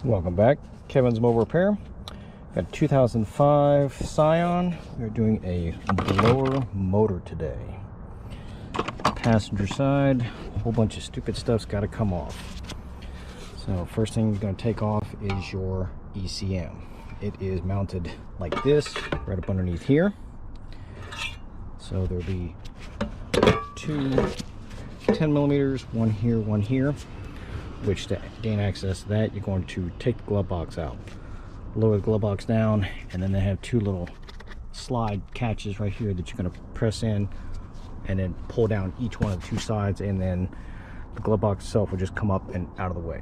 Welcome back, Kevin's Mobile Repair. Got a 2005 Scion. We're doing a blower motor today. Passenger side, a whole bunch of stupid stuff's got to come off. So first thing you're going to take off is your ECM. It is mounted like this, right up underneath here. So there'll be two 10 millimeters, one here, which to gain access to that, you're going to take the glove box out, lower the glove box down, and then they have two little slide catches right here that you're going to press in and then pull down each one of the two sides, and then the glove box itself will just come up and out of the way.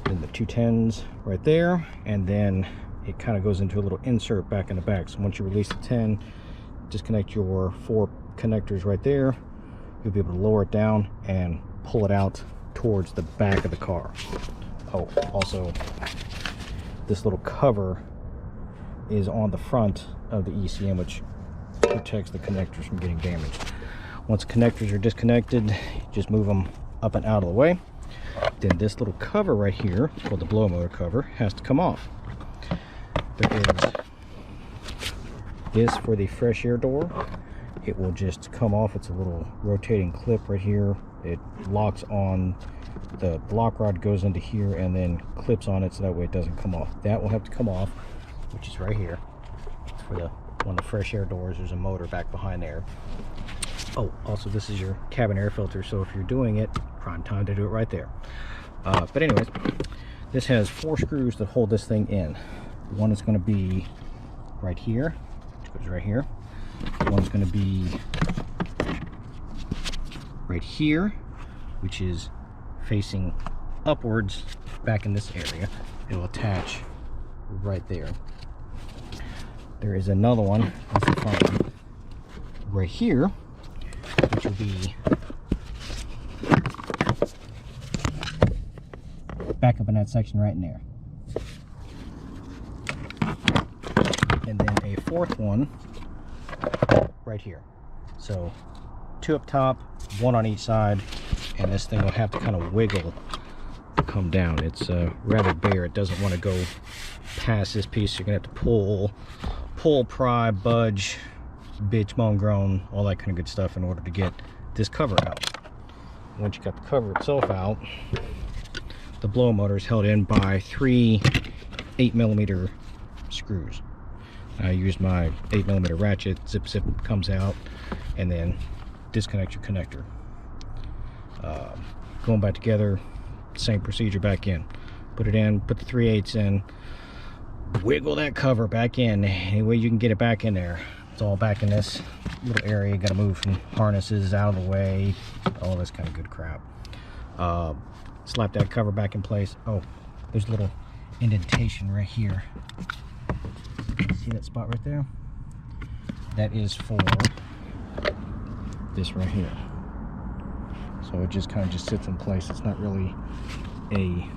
Then the two 10s right there, and then it kind of goes into a little insert back in the back. So once you release the 10, disconnect your 4 connectors right there. You'll be able to lower it down and pull it out towards the back of the car. Oh, also this little cover is on the front of the ECM, which protects the connectors from getting damaged. Once the connectors are disconnected, just move them up and out of the way. Then this little cover right here, called the blower motor cover, has to come off. There is this for the fresh air door. It will just come off. It's a little rotating clip right here. It locks on, the block rod goes into here and then clips on it so that way it doesn't come off. That will have to come off, which is right here. It's for one of the fresh air doors. There's a motor back behind there. Oh, also this is your cabin air filter, so if you're doing it, prime time to do it right there. But anyways, this has 4 screws that hold this thing in. One is going to be right here, which goes right here. One's going to be right here, which is facing upwards back in this area. It will attach right there. There is another one right here, which will be back up in that section right in there. And then a 4th one right here. So 2 up top, 1 on each side, and this thing will have to kind of wiggle to come down. It's rather bare. It doesn't want to go past this piece. You're gonna have to pull, pry, budge, bitch, moan, groan, all that kind of good stuff in order to get this cover out. Once you got the cover itself out, the blower motor is held in by 3 8mm screws. I used my 8mm ratchet. Zip comes out, and then disconnect your connector. Going back together, same procedure back in. Put it in, put the 3/8 in, wiggle that cover back in any way you can get it back in there. It's all back in this little area. You gotta move some harnesses out of the way, all this kind of good crap. Slap that cover back in place. Oh, there's a little indentation right here. See that spot right there? That is for this right here. So it just kind of just sits in place. It's not really a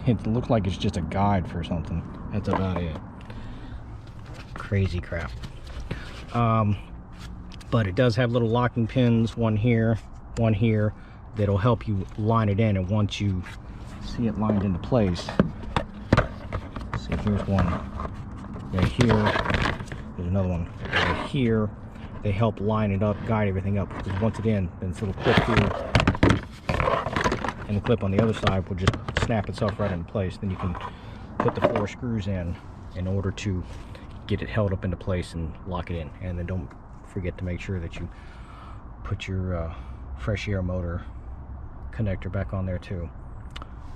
it looks like it's just a guide for something. That's about it. Crazy crap. But it does have little locking pins, one here, that'll help you line it in. And once you see it lined into place, see, here's one right here, there's another one right here. They help line it up, guide everything up, because once it's in, then this little clip here and the clip on the other side will just snap itself right into place. Then you can put the 4 screws in order to get it held up into place and lock it in. And then don't forget to make sure that you put your fresh air motor connector back on there too.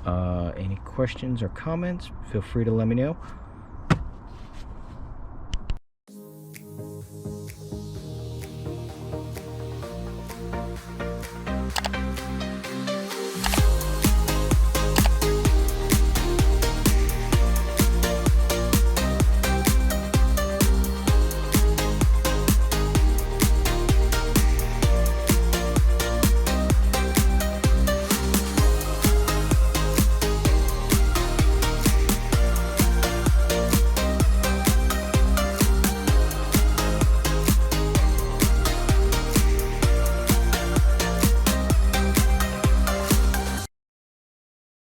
Any questions or comments, feel free to let me know.